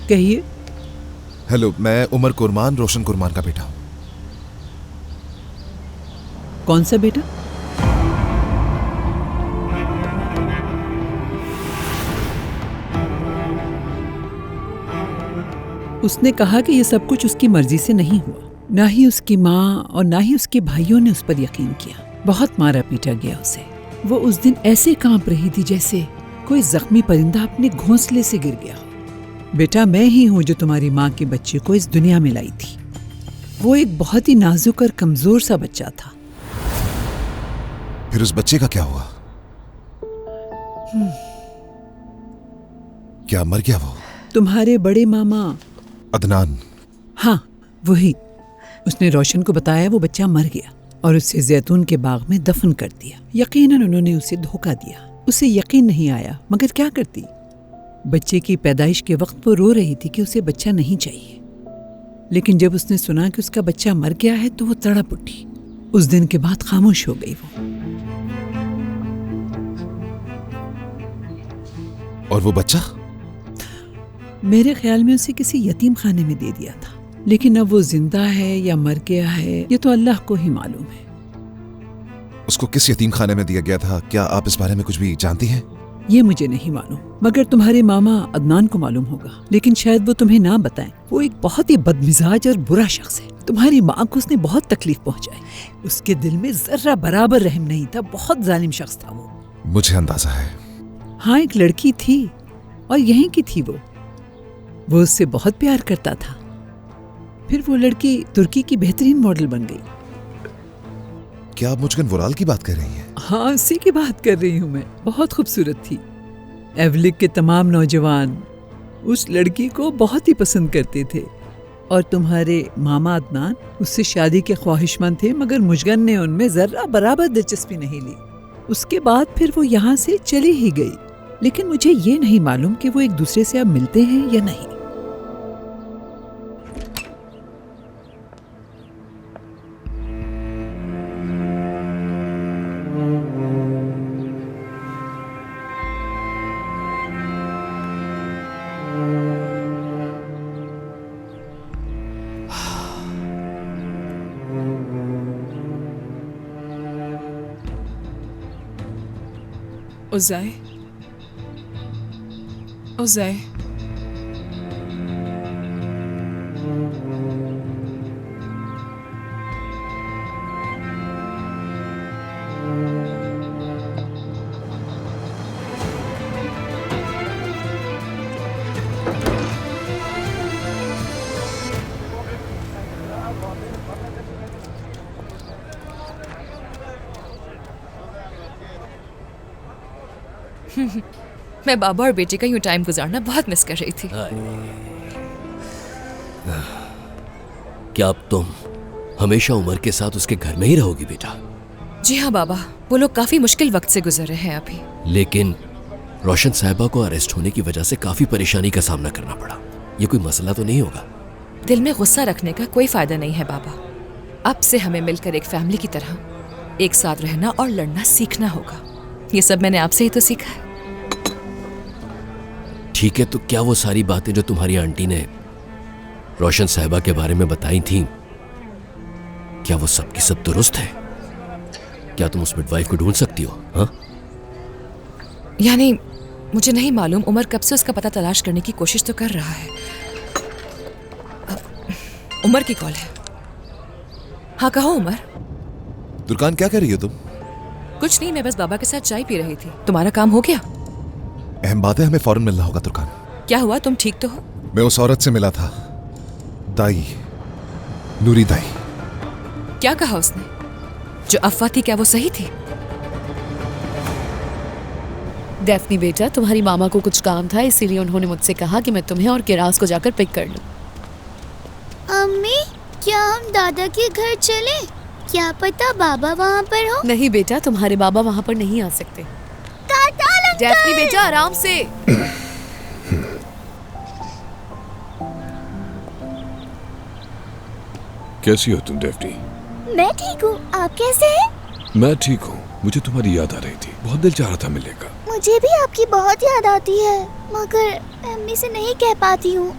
कहिए। हेलो, मैं उमर कुरमान, रोशन कुरमान का बेटा हूँ। कौन सा बेटा? उसने कहा कि ये सब कुछ उसकी मर्जी से नहीं हुआ। ना ही उसकी माँ और ना ही उसके भाइयों ने उस पर यकीन किया। बहुत मारा पीटा गया उसे। वो उस दिन ऐसे कांप रही थी जैसे कोई जख्मी परिंदा अपने घोंसले से गिर गया हो। बेटा, मैं ही हूँ जो तुम्हारी माँ के बच्चे को इस दुनिया में लाई थी। वो एक बहुत ही नाजुक और कमजोर सा बच्चा था। फिर उस बच्चे का क्या हुआ? क्या मर गया वो? तुम्हारे बड़े मामा अदनान। हाँ, वही। उसने रोशन को बताया वो बच्चा मर गया और उसे जैतून के बाग में दफन कर दिया। यकीनन उन्होंने उसे धोखा दिया। उसे यकीन नहीं आया, मगर क्या करती। बच्चे की पैदाइश के वक्त वो रो रही थी कि उसे बच्चा नहीं चाहिए। लेकिन जब उसने सुना कि उसका बच्चा मर गया है तो वो तड़प उठी। उस दिन के बाद खामोश हो गई वो। और वो बच्चा? मेरे ख्याल में उसे किसी यतीम खाने में दे दिया था। लेकिन अब वो जिंदा है या मर गया है ये तो अल्लाह को ही मालूम है। उसको किस यतीम खाने में दिया गया था? क्या आप इस बारे में कुछ भी जानती हैं? ये मुझे नहीं मालूम, मगर तुम्हारे मामा अदनान को मालूम होगा। लेकिन शायद वो तुम्हें ना बताएं। वो एक बहुत ही बदमिजाज और बुरा शख्स है। तुम्हारी माँ को उसने बहुत तकलीफ पहुंचाई। उसके दिल में जर्रा बराबर रहम नहीं था। बहुत जालिम शख्स था वो। मुझे अंदाजा है। हाँ, एक लड़की थी और यहीं की थी वो उससे बहुत प्यार करता था। फिर वो लड़की तुर्की की बेहतरीन मॉडल बन गई। क्या आप मुझकन वुराल की बात कर रही हैं? हाँ, उसी की बात कर रही हूँ मैं। बहुत खूबसूरत थी। एवलिक के तमाम नौजवान उस लड़की को बहुत ही पसंद करते थे और तुम्हारे मामा अदनान उससे शादी के ख्वाहिशमंद थे, मगर मुजगन ने उनमें जर्रा बराबर दिलचस्पी नहीं ली। उसके बाद फिर वो यहाँ से चली ही गई। लेकिन मुझे ये नहीं मालूम कि वो एक दूसरे से अब मिलते हैं या नहीं। Uzay. Uzay. मैं बाबा और बेटे का यूं टाइम गुजारना बहुत मिस कर रही थी। क्या अब तुम हमेशा उमर के साथ उसके घर में ही रहोगी बेटा? जी हाँ बाबा, वो लोग काफी मुश्किल वक्त से गुजर रहे हैं अभी। लेकिन रोशन साहिबा को अरेस्ट होने की वजह से काफी परेशानी का सामना करना पड़ा। ये कोई मसला तो नहीं होगा? दिल में गुस्सा रखने का कोई फायदा नहीं है बाबा। अब से हमें मिलकर एक फैमिली की तरह एक साथ रहना और लड़ना सीखना होगा। ये सब मैंने आपसे ही तो सीखा है। ठीक है, तो क्या वो सारी बातें जो तुम्हारी आंटी ने रोशन साहिबा के बारे में बताई थी, क्या वो सब की सब दुरुस्त है? क्या तुम उस मिडवाइफ को ढूंढ सकती हो? हाँ, यानी मुझे नहीं मालूम। उमर कब से उसका पता तलाश करने की कोशिश तो कर रहा है। उमर की कॉल है। हाँ कहो उमर। तुर्कान, क्या कर रही हो तुम? कुछ नहीं, मैं बस बाबा के साथ चाय पी रही थी। तुम्हारा काम हो गया? अहम बात है, हमें फौरन मिलना होगा तुर्कान। क्या हुआ, तुम ठीक तो हो? मैं उस औरत से मिला था, दाई, नूरी दाई। क्या कहा उसने? जो अफवाह थी क्या वो सही थी? डेफनी बेटा, तुम्हारी मामा को कुछ काम था, इसीलिए उन्होंने मुझसे कहा कि मैं तुम्हें और किरास को जाकर पिक कर लूं। अम्मी, क्या हम दादा के घर चलें? क्या पता बाबा वहाँ पर हो? नहीं बेटा, तुम्हारे बाबा वहाँ पर नहीं आ सकते। डेफनी बेटा, आराम से। कैसी हो तुम डेफनी? मैं ठीक हूँ, आप कैसे हैं? मैं ठीक हूँ। मुझे तुम्हारी याद आ रही थी, बहुत दिल चाह रहा था मिलने का। मुझे भी आपकी बहुत याद आती है, मगर अम्मी से नहीं कह पाती हूँ।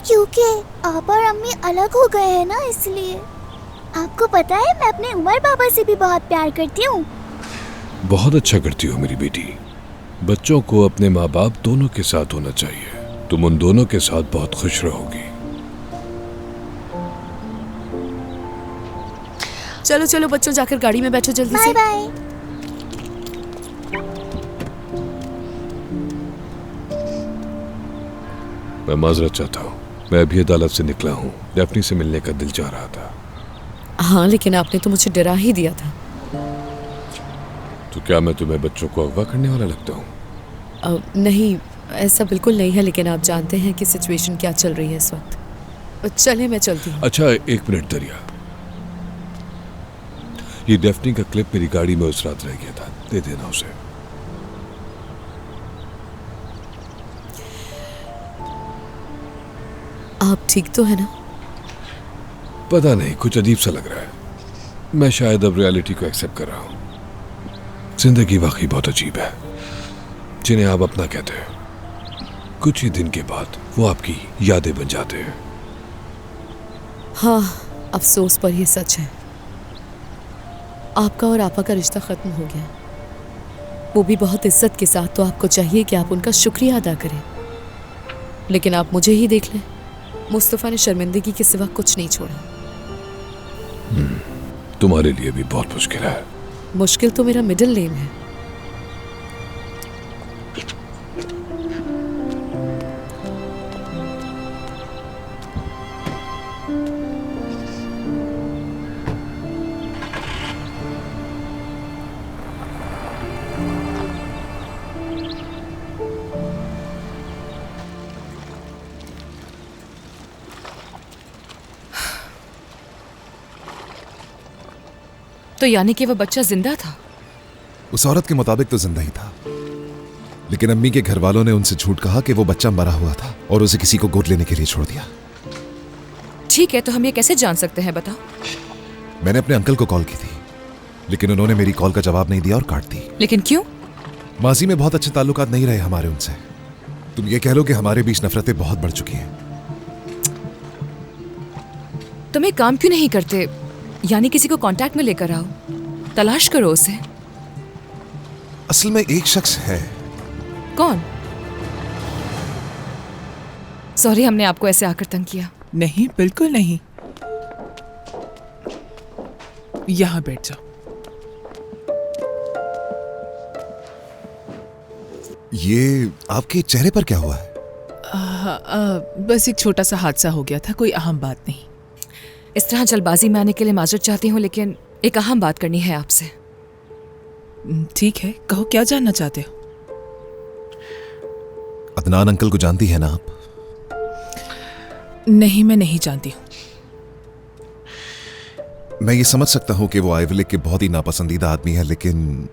क्योंकि आप और अम्मी अलग हो गए हैं ना, इसलिए। आपको पता है मैं अपने उमर बाबा से भी बहुत प्यार करती हूँ। बहुत अच्छा करती हो मेरी बेटी। बच्चों को अपने माँ बाप दोनों के साथ होना चाहिए। तुम उन दोनों के साथ बहुत खुश रहोगी। चलो चलो बच्चों, जाकर गाड़ी में बैठो जल्दी बाय से। बाय। मैं माजरत चाहता हूँ, मैं अभी अदालत से निकला हूँ। डेफनी से मिलने का दिल चाह रहा था। हाँ, लेकिन आपने तो मुझे डरा ही दिया था। तो क्या मैं तुम्हें बच्चों को अगवा करने वाला लगता हूँ? नहीं, ऐसा बिल्कुल नहीं है, लेकिन आप जानते हैं कि सिचुएशन क्या चल रही है इस वक्त। चले, मैं चलती हूँ। अच्छा, एक मिनट दरिया। ये डेफनी का क्लिप मेरी गाड़ी में उस रात रह गया था, दे देना उसे। आप ठीक तो है ना? पता नहीं, कुछ अजीब सा लग रहा है। मैं शायद अब रियलिटी को एक्सेप्ट कर रहा हूँ। जिंदगी वाकई बहुत अजीब है। जिन्हें आप अपना कहते हैं, कुछ ही दिन के बाद वो आपकी यादें बन जाते हैं। हाँ, अफसोस पर ये सच है। आपका और आपा का रिश्ता खत्म हो गया, वो भी बहुत इज्जत के साथ। तो आपको चाहिए कि आप उनका शुक्रिया अदा करें। लेकिन आप मुझे ही देख लें, मुस्तफ़ा ने शर्मिंदगी के सिवा कुछ नहीं छोड़ा। तुम्हारे लिए भी बहुत मुश्किल है। मुश्किल तो मेरा मिडिल नेम है। तो यानी कि वो बच्चा जिंदा था? उस औरत के मुताबिक तो जिंदा ही था, लेकिन अम्मी के घर वालों ने उनसे झूठ कहा कि वो बच्चा मरा हुआ था और उसे किसी को गोद लेने के लिए छोड़ दिया। ठीक है, तो हम ये कैसे जान सकते हैं, बताओ। मैंने अपने अंकल को कॉल की थी, लेकिन उन्होंने मेरी कॉल का जवाब नहीं दिया और काट दी। लेकिन क्यों? माजी में बहुत अच्छे ताल्लुकात नहीं रहे हमारे उनसे। तुम ये कह लो कि हमारे बीच नफरतें बहुत बढ़ चुकी हैं। तुम एक काम क्यों नहीं करते, यानी किसी को कांटेक्ट में लेकर आओ, तलाश करो उसे। असल में एक शख्स है। कौन? सॉरी, हमने आपको ऐसे आकर तंग किया। नहीं, बिल्कुल नहीं। यहाँ बैठ जाओ। ये आपके चेहरे पर क्या हुआ है? बस एक छोटा सा हादसा हो गया था, कोई अहम बात नहीं। इस तरह जल्दबाजी में आने के लिए माजरत चाहती हूँ, लेकिन एक अहम बात करनी है आपसे। ठीक है, कहो, क्या जानना चाहते हो? अदनान अंकल को जानती है ना आप? नहीं, मैं नहीं जानती हूँ। मैं ये समझ सकता हूँ कि वो आइवलिक के बहुत ही नापसंदीदा आदमी है, लेकिन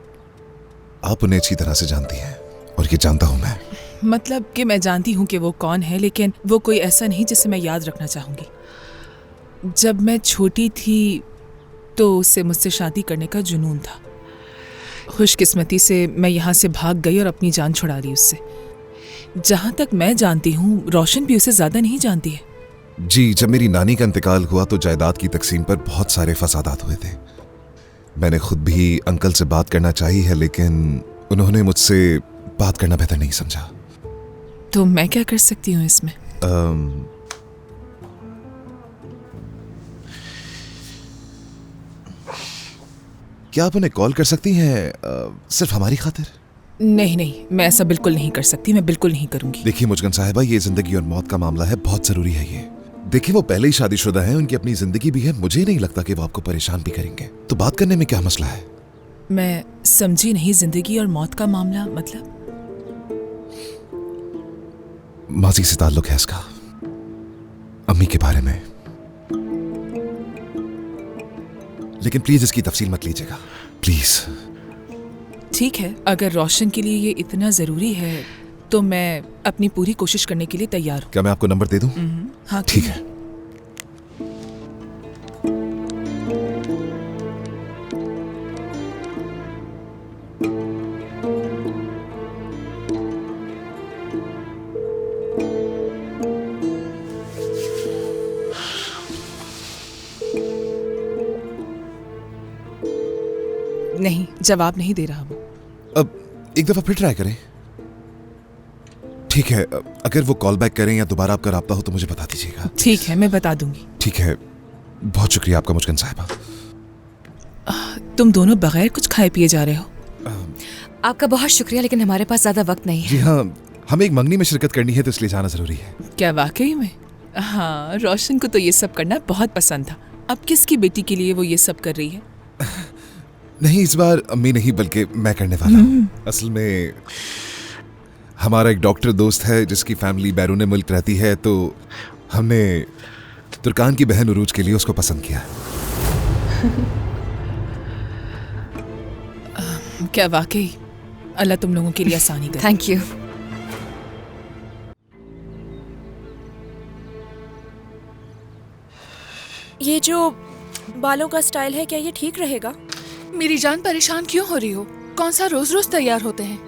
आप उन्हें अच्छी तरह से जानती हैं और ये जानता हूँ मैं। मतलब कि मैं जानती हूँ कि वो कौन है, लेकिन वो कोई ऐसा नहीं जिसे मैं याद रखना चाहूँगी। जब मैं छोटी थी तो उससे मुझसे शादी करने का जुनून था। खुशकिस्मती से मैं यहाँ से भाग गई और अपनी जान छुड़ा दी उससे। जहाँ तक मैं जानती हूँ, रोशन भी उसे ज़्यादा नहीं जानती है। जी, जब मेरी नानी का इंतकाल हुआ तो जायदाद की तकसीम पर बहुत सारे फसादात हुए थे। मैंने खुद भी अंकल से बात करना चाही है, लेकिन उन्होंने मुझसे बात करना बेहतर नहीं समझा। तो मैं क्या कर सकती हूँ इसमें? क्या आप उन्हें कॉल कर सकती हैं, सिर्फ हमारी खातिर? नहीं नहीं, मैं ऐसा बिल्कुल नहीं कर सकती, मैं बिल्कुल नहीं करूँगी। देखिए मुस्कान साहिबा, ये जिंदगी और मौत का मामला है, बहुत जरूरी है ये। देखिए, वो पहले ही शादीशुदा है, उनकी अपनी जिंदगी भी है। मुझे नहीं लगता कि वो आपको परेशान भी करेंगे, तो बात करने में क्या मसला है? मैं समझी नहीं, जिंदगी और मौत का मामला मतलब? माजी से ताल्लुक है इसका, अम्मी के बारे में। लेकिन प्लीज इसकी तफसील मत लीजिएगा, प्लीज। ठीक है, अगर रोशन के लिए ये इतना जरूरी है तो मैं अपनी पूरी कोशिश करने के लिए तैयार हूँ। क्या मैं आपको नंबर दे दूं? हाँ, ठीक है। जवाब नहीं दे रहा वो। अब एक दफा फिर ट्राई करें। ठीक है, अगर वो कॉल बैक करें या दोबारा आपका राब्ता हो तो मुझे बता दीजिएगा। ठीक है, मैं बता दूंगी। ठीक है, बहुत शुक्रिया आपका मुस्कान साहिबा। तुम दोनों बगैर कुछ खाए पिए जा रहे हो। आपका बहुत शुक्रिया, लेकिन हमारे पास ज्यादा वक्त नहीं है। जी हाँ, हमें एक मंगनी में शिरकत करनी है तो इसलिए जाना जरूरी है। क्या वाकई में? हाँ, रोशन को तो ये सब करना बहुत पसंद था। अब किसकी बेटी के लिए वो ये सब कर रही है? नहीं, इस बार अम्मी नहीं बल्कि मैं करने वाला हूँ। असल में हमारा एक डॉक्टर दोस्त है जिसकी फैमिली बैरून मुल्क रहती है, तो हमने तुर्कान की बहन उरूज के लिए उसको पसंद किया। क्या वाकई? अल्लाह तुम लोगों के लिए आसानी करे। Thank you. ये जो बालों का स्टाइल है, क्या ये ठीक रहेगा? मेरी जान, परेशान क्यों हो रही हो? कौन सा रोज रोज तैयार होते हैं?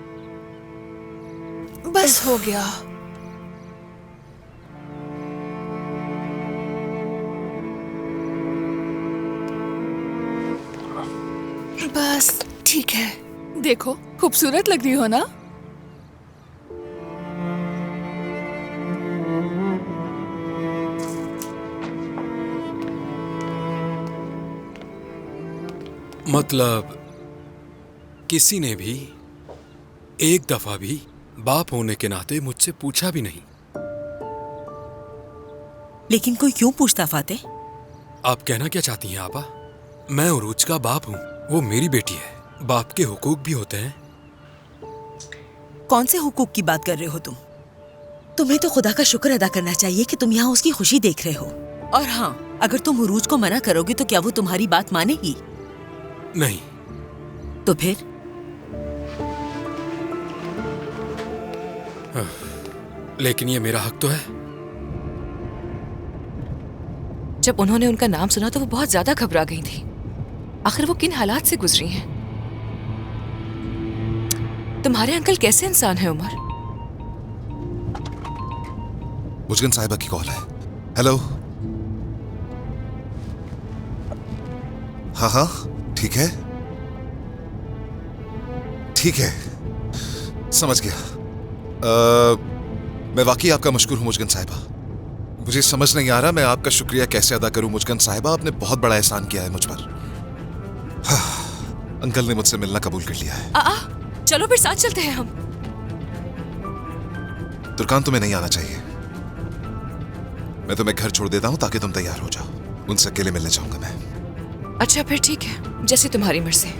बस हो गया। बस ठीक है। देखो, खूबसूरत लग रही हो ना? मतलब किसी ने भी एक दफा भी बाप होने के नाते मुझसे पूछा भी नहीं। लेकिन कोई क्यों पूछता फातेह? आप कहना क्या चाहती हैं आपा? मैं उरूज का बाप हूँ, वो मेरी बेटी है। बाप के हुकूक भी होते हैं। कौन से हुकूक की बात कर रहे हो तुम? तुम्हें तो खुदा का शुक्र अदा करना चाहिए कि तुम यहाँ उसकी खुशी देख रहे हो। और हाँ, अगर तुम उरूज को मना करोगे तो क्या वो तुम्हारी बात मानेगी? नहीं। तो फिर? लेकिन ये मेरा हक तो है। जब उन्होंने उनका नाम सुना तो वो बहुत ज्यादा घबरा गई थी। आखिर वो किन हालात से गुजरी हैं? तुम्हारे अंकल कैसे इंसान है उमर? मुस्कान साहिबा की कॉल है। हेलो। हाँ हाँ, ठीक है ठीक है, समझ गया। मैं वाकई आपका मशकूर हूँ मुस्कान साहिबा। मुझे समझ नहीं आ रहा मैं आपका शुक्रिया कैसे अदा करूं मुस्कान साहिबा। आपने बहुत बड़ा एहसान किया है मुझ पर। हाँ, अंकल ने मुझसे मिलना कबूल कर लिया है। चलो फिर साथ चलते हैं हम। तुर्कान, तुम्हें नहीं आना चाहिए। मैं तुम्हें घर छोड़ देता हूं ताकि तुम तैयार हो जाओ। उनसे अकेले मिलने जाऊंगा मैं। अच्छा फिर ठीक है, जैसे तुम्हारी मर्जी।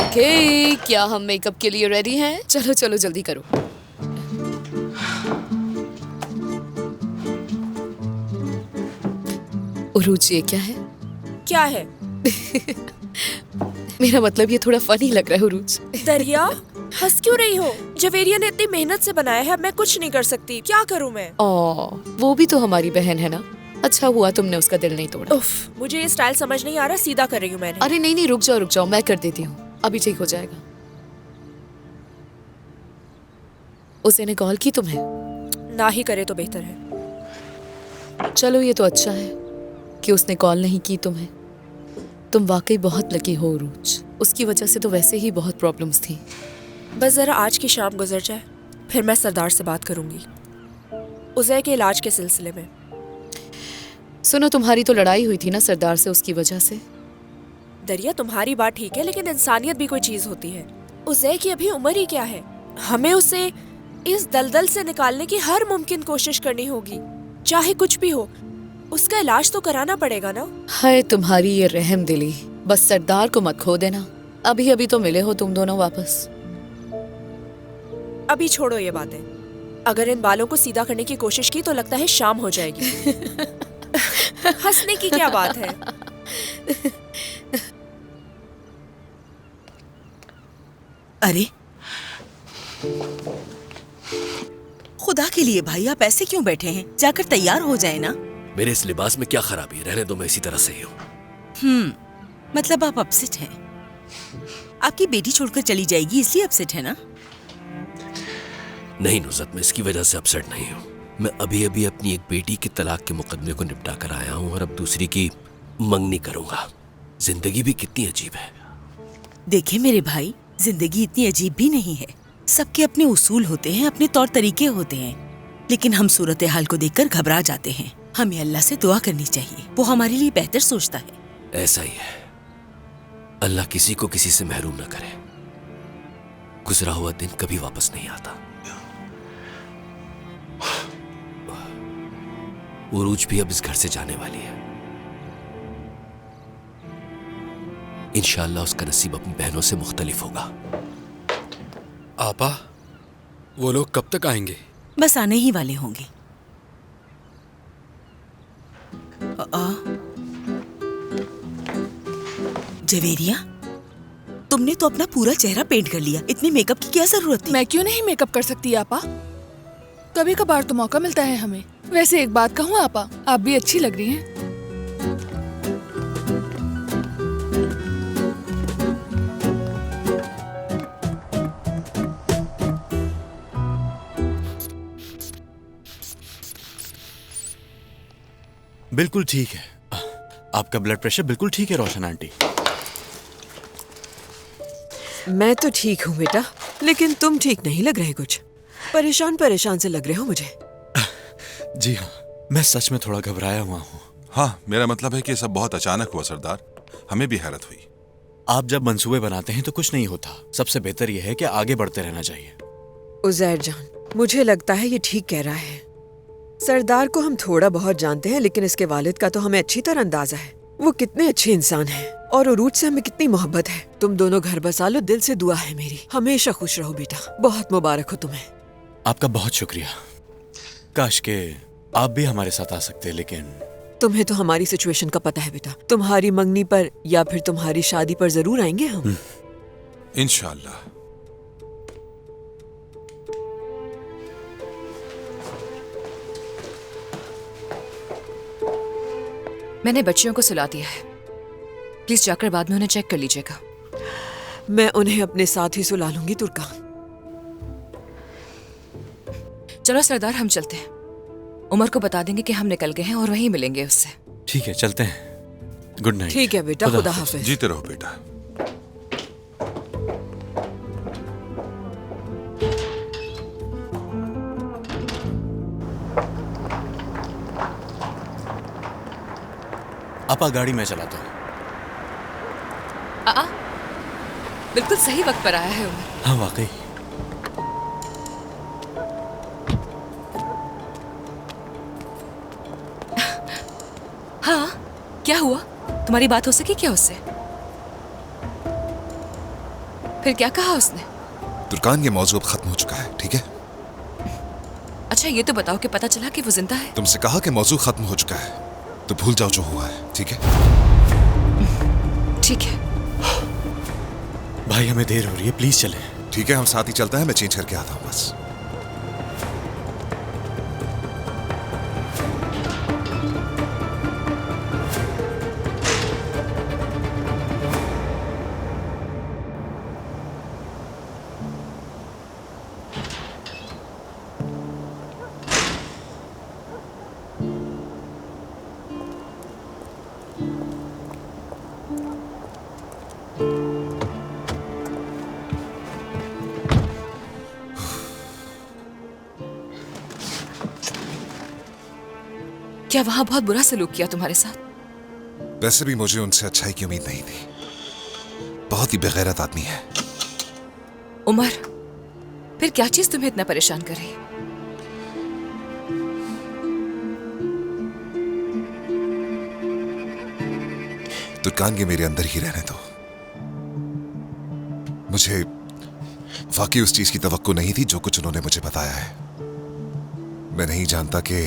ओके, क्या हम मेकअप के लिए रेडी हैं? चलो चलो जल्दी करो। उरूज, ये क्या है? क्या है? मेरा मतलब ये थोड़ा फनी लग रहा है उरूज। दरिया, हंस क्यों रही हो? जवेरिया ने इतनी मेहनत से बनाया है, मैं कुछ नहीं कर सकती। क्या करूं मैं? वो भी तो हमारी बहन है ना। अच्छा हुआ तुमने उसका दिल नहीं तोड़ा। उफ, मुझे ये स्टाइल समझ नहीं आ रहा। सीधा कर रही हूँ मैंने। अरे नहीं नहीं, रुक जाओ, मैं कर देती हूँ। अभी ठीक हो जाएगा। उसने कॉल की तुम्हें? ना ही करे तो बेहतर है। चलो ये तो अच्छा है कि उसने कॉल नहीं की तुम्हें। तुम वाकई बहुत लकी हो उरूज। उसकी वजह से तो वैसे ही बहुत प्रॉब्लम्स थी। बस जरा आज की शाम गुजर जाए, फिर मैं सरदार से बात करूंगी उज़ै के इलाज के सिलसिले में। सुनो, तुम्हारी तो लड़ाई हुई थी ना सरदार से उसकी वजह से। दरिया, तुम्हारी बात ठीक है, लेकिन इंसानियत भी कोई चीज होती है। उज़ै की अभी उम्र ही क्या है? हमें उसे इस दलदल से निकालने की हर मुमकिन कोशिश करनी होगी, चाहे कुछ भी हो। उसका इलाज तो कराना पड़ेगा ना। हाय तुम्हारी ये रहम दिली। बस सरदार को मत खो देना। अभी अभी तो मिले हो तुम दोनों वापस। अभी छोड़ो ये बातें। अगर इन बालों को सीधा करने की कोशिश की तो लगता है शाम हो जाएगी। हंसने की क्या बात है? अरे खुदा के लिए भाई, आप ऐसे क्यों बैठे हैं? जाकर तैयार हो जाए ना। मेरे इस लिबास में क्या खराबी है? रहने दो, मैं इसी तरह से ही हूँ। मतलब आप अपसेट हैं? आपकी बेटी छोड़कर चली जाएगी इसलिए अपसेट है ना? नहीं नुज़रत, मैं इसकी वजह से अपसेट नहीं हूँ। मैं अभी अभी अपनी एक बेटी के तलाक के मुकदमे को निपटा कर आया हूँ और अब दूसरी की मंगनी करूंगा। जिंदगी भी कितनी अजीब है। देखिए मेरे भाई, जिंदगी इतनी अजीब भी नहीं है। सबके अपने उसूल होते हैं, अपने तौर तरीके होते हैं, लेकिन हम सूरत हाल को देखकर घबरा जाते हैं। हमें अल्लाह से दुआ करनी चाहिए, वो हमारे लिए बेहतर सोचता है। ऐसा ही है, अल्लाह किसी को किसी से महरूम न करे। गुजरा हुआ दिन कभी वापस नहीं आता। उरूज भी अब इस घर से जाने वाली है। इंशाअल्लाह उसका नसीब अपनी बहनों से मुख्तलिफ होगा। आपा, वो लोग कब तक आएंगे? बस आने ही वाले होंगे। जवेरिया, तुमने तो अपना पूरा चेहरा पेंट कर लिया। इतने मेकअप की क्या जरूरत थी? मैं क्यों नहीं मेकअप कर सकती आपा? कभी कभार तो मौका मिलता है हमें। वैसे एक बात कहूँ आपा, आप भी अच्छी लग रही हैं। बिल्कुल ठीक है। आपका ब्लड प्रेशर बिल्कुल ठीक है रोशन आंटी। मैं तो ठीक हूँ बेटा, लेकिन तुम ठीक नहीं लग रहे। कुछ परेशान परेशान से लग रहे हो मुझे। जी हाँ, मैं सच में थोड़ा घबराया हुआ हूँ। हाँ, मेरा मतलब है कि सब बहुत अचानक हुआ सरदार, हमें भी हैरत हुई। आप जब मंसूबे बनाते हैं तो कुछ नहीं होता। सबसे बेहतर यह है कि आगे बढ़ते रहना चाहिए। उज़ैर जान, मुझे लगता है ये ठीक कह रहा है। सरदार को हम थोड़ा बहुत जानते हैं, लेकिन इसके वालिद का तो हमें अच्छी तरह अंदाजा है। वो कितने अच्छे इंसान हैं और उरूज से हमें कितनी मोहब्बत है। तुम दोनों घर बसा लो, दिल से दुआ है मेरी। हमेशा खुश रहो बेटा, बहुत मुबारक हो तुम्हें। आपका बहुत शुक्रिया। काश के आप भी हमारे साथ आ सकते, लेकिन तुम्हें तो हमारी सिचुएशन का पता है बेटा। तुम्हारी मंगनी पर या फिर तुम्हारी शादी पर जरूर आएंगे हम, इंशाअल्लाह। मैंने बच्चियों को सुला दिया है, प्लीज जाकर बाद में उन्हें चेक कर लीजिएगा। मैं उन्हें अपने साथ ही सुला लूंगी तुर्कान। चलो सरदार, हम चलते हैं। उमर को बता देंगे कि हम निकल गए हैं और वहीं मिलेंगे उससे। ठीक है, चलते हैं। Good night. ठीक है बेटा, खुदा हाफिज। जीते रहो बेटा। आपा, गाड़ी मैं चलाता हूँ। बिल्कुल सही वक्त पर आया है उमर। हाँ वाकई। हाँ, क्या हुआ? तुम्हारी बात हो सकी क्या उससे? फिर क्या कहा उसने? तुर्कान, ये मौजू अब खत्म हो चुका है, ठीक है? अच्छा ये तो बताओ कि पता चला कि वो जिंदा है? तुमसे कहा कि मौजू खत्म हो चुका है, तो भूल जाओ जो हुआ है, ठीक है? ठीक है। भाई हमें देर हो रही है, प्लीज चलें। ठीक है, हम साथ ही चलते हैं। मैं चेंज करके आता हूँ बस। क्या वहां बहुत बुरा सलूक किया तुम्हारे साथ? वैसे भी मुझे उनसे अच्छाई की उम्मीद नहीं थी। बहुत ही बेगैरत आदमी है। उमर, फिर क्या चीज तुम्हें इतना परेशान कर रही? तुर्कान, ये मेरे अंदर ही रहने दो। मुझे वाकई उस चीज की तवक्को नहीं थी जो कुछ उन्होंने मुझे बताया है। मैं नहीं जानता कि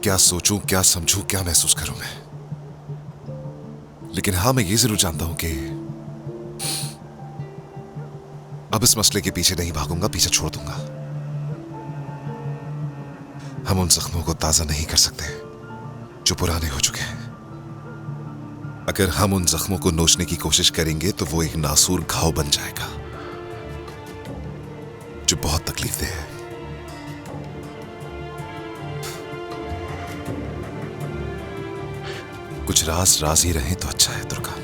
क्या सोचूं, क्या समझूं, क्या महसूस करूं मैं। लेकिन हाँ, मैं ये जरूर जानता हूं कि अब इस मसले के पीछे नहीं भागूंगा, पीछे छोड़ दूंगा। हम उन जख्मों को ताजा नहीं कर सकते जो पुराने हो चुके हैं। अगर हम उन जख्मों को नोचने की कोशिश करेंगे तो वो एक नासूर घाव बन जाएगा जो बहुत तकलीफ दे है। कुछ राज राज ही रहे तो अच्छा है दुर्गा।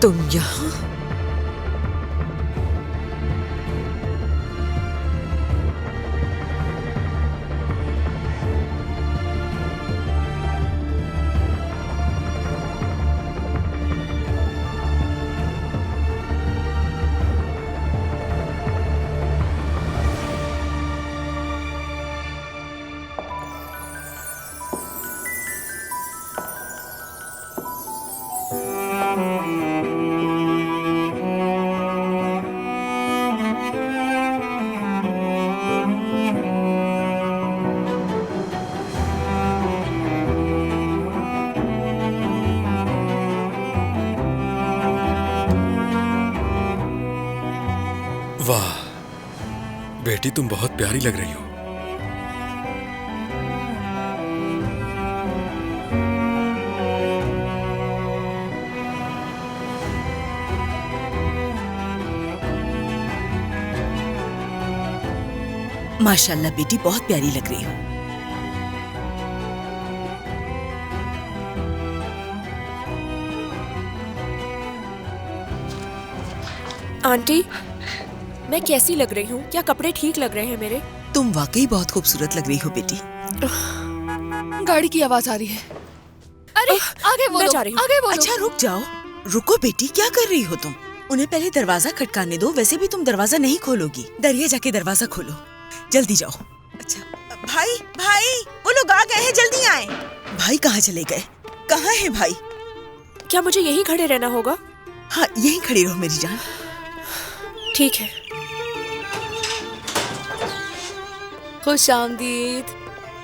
तुम यहाँ? वाह बेटी, तुम बहुत प्यारी लग रही हो। माशाल्लाह बेटी, बहुत प्यारी लग रही हो। आंटी, मैं कैसी लग रही हूँ? क्या कपड़े ठीक लग रहे हैं मेरे? तुम वाकई बहुत खूबसूरत लग रही हो बेटी। गाड़ी की आवाज आ रही है। अरे आगे बोलो, मैं जा रही हूँ। आगे बोलो। अच्छा रुक जाओ, रुको बेटी, क्या कर रही हो तुम? उन्हें पहले दरवाजा खटकाने दो। वैसे भी तुम दरवाजा नहीं खोलोगी। दरिया जाके दरवाजा खोलो, जल्दी जाओ। अच्छा भाई, भाई वो लोग आ गए हैं, जल्दी आए। भाई कहाँ चले गए? कहाँ है भाई? क्या मुझे यहीं खड़े रहना होगा? हाँ, यहीं खड़ी रहो मेरी जान। ठीक है। खुश आमदीद।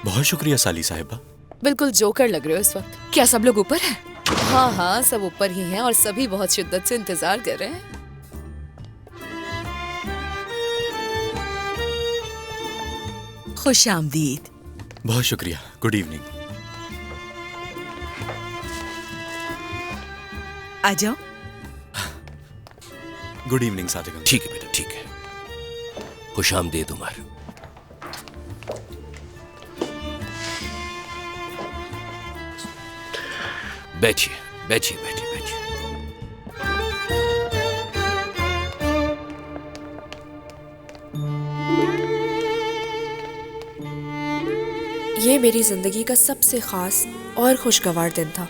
बहुत शुक्रिया साली साहिबा। बिल्कुल जोकर लग रहे हो इस वक्त। क्या सब लोग ऊपर हैं? हाँ हाँ, सब ऊपर ही हैं और सभी बहुत शिद्दत से इंतजार कर रहे हैं। खुश आमदीद। बहुत शुक्रिया। Good evening. आ जाओ। Good evening Sadiq. ठीक है बेटा, ठीक है। खुश आमदीद उमर। बैठिए बैठिए बैठिए बैठिए। ये मेरी जिंदगी का सबसे खास और खुशगवार दिन था।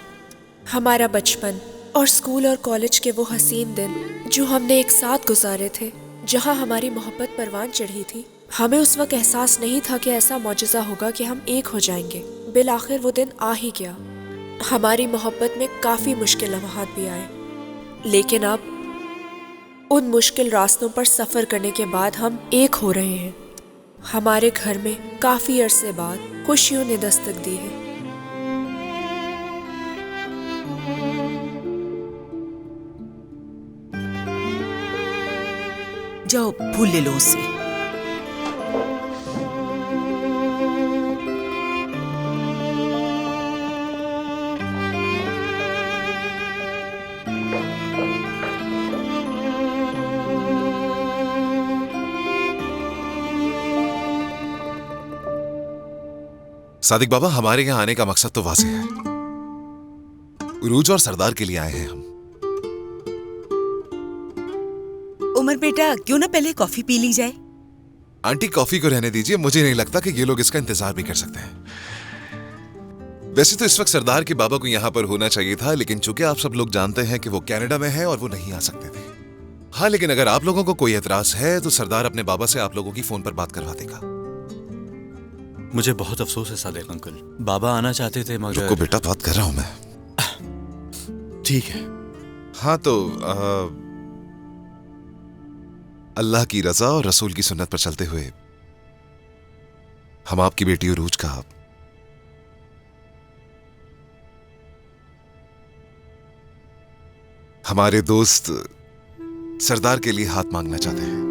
हमारा बचपन और स्कूल और कॉलेज के वो हसीन दिन जो हमने एक साथ गुजारे थे, जहाँ हमारी मोहब्बत परवान चढ़ी थी, हमें उस वक्त एहसास नहीं था कि ऐसा मौजज़ा होगा कि हम एक हो जाएंगे। बिल आखिर वो दिन आ ही गया। हमारी मोहब्बत में काफ़ी मुश्किल लम्हात भी आए, लेकिन अब उन मुश्किल रास्तों पर सफ़र करने के बाद हम एक हो रहे हैं। हमारे घर में काफ़ी अरसे बाद खुशियों ने दस्तक दी है। जाओ फूल ले लो उससे। सादिक बाबा, हमारे यहाँ आने का मकसद तो वाज़ेह है। उरूज और सरदार के लिए आए हैं हम। उमर बेटा, क्यों ना पहले कॉफी पी ली जाए? आंटी, कॉफी को रहने दीजिए। मुझे नहीं लगता कि ये लोग इसका इंतजार भी कर सकते हैं। वैसे तो इस वक्त सरदार के बाबा को यहाँ पर होना चाहिए था, लेकिन चूंकि आप सब लोग जानते हैं कि वो कनाडा में है और वो नहीं आ सकते थे। हाँ, लेकिन अगर आप लोगों को कोई एतराज है तो सरदार अपने बाबा से आप लोगों की फोन पर बात करवा देगा। मुझे बहुत अफसोस है सादिक अंकल, बाबा आना चाहते थे मगर। रुको बेटा, बात कर रहा हूं मैं। ठीक है। हाँ तो अल्लाह की रजा और रसूल की सुन्नत पर चलते हुए हम आपकी बेटी उरूज का हमारे दोस्त सरदार के लिए हाथ मांगना चाहते हैं।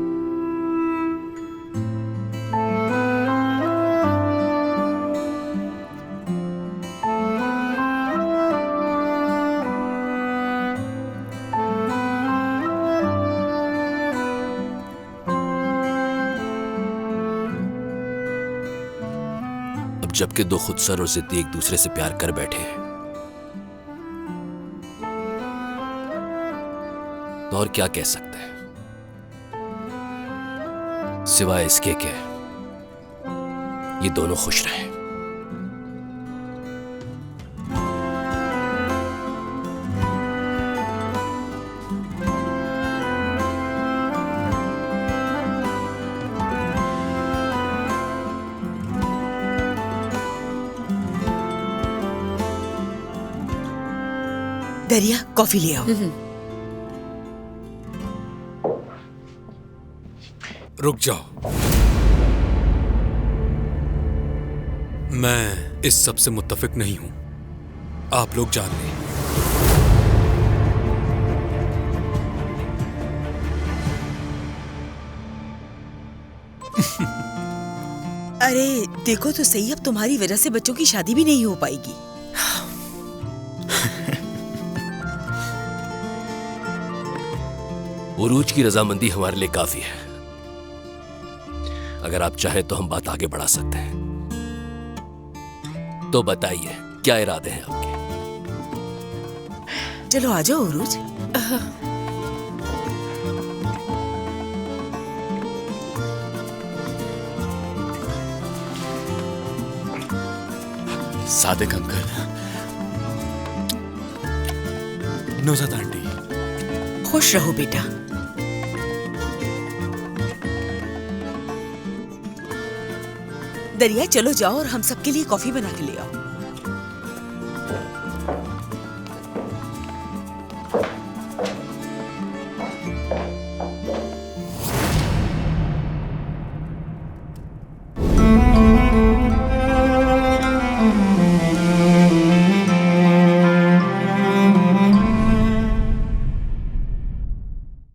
जबकि दो खुदसर और जिद्दी एक दूसरे से प्यार कर बैठे हैं, तो और क्या कह सकते हैं सिवाय इसके कि ये दोनों खुश रहें। दरिया, कॉफी ले आओ। रुक जाओ, मैं इस सब से मुत्तफिक नहीं हूं। आप लोग जान लें। अरे देखो तो सही, अब तुम्हारी वजह से बच्चों की शादी भी नहीं हो पाएगी। उरूज की रजामंदी हमारे लिए काफी है। अगर आप चाहें तो हम बात आगे बढ़ा सकते हैं। तो बताइए, क्या इरादे हैं आपके? चलो आ जाओ उरूज। सादिक अंकल, नुज़त आंटी, खुश रहो बेटा। दरिया, चलो जाओ और हम सबके लिए कॉफी बना के ले आओ।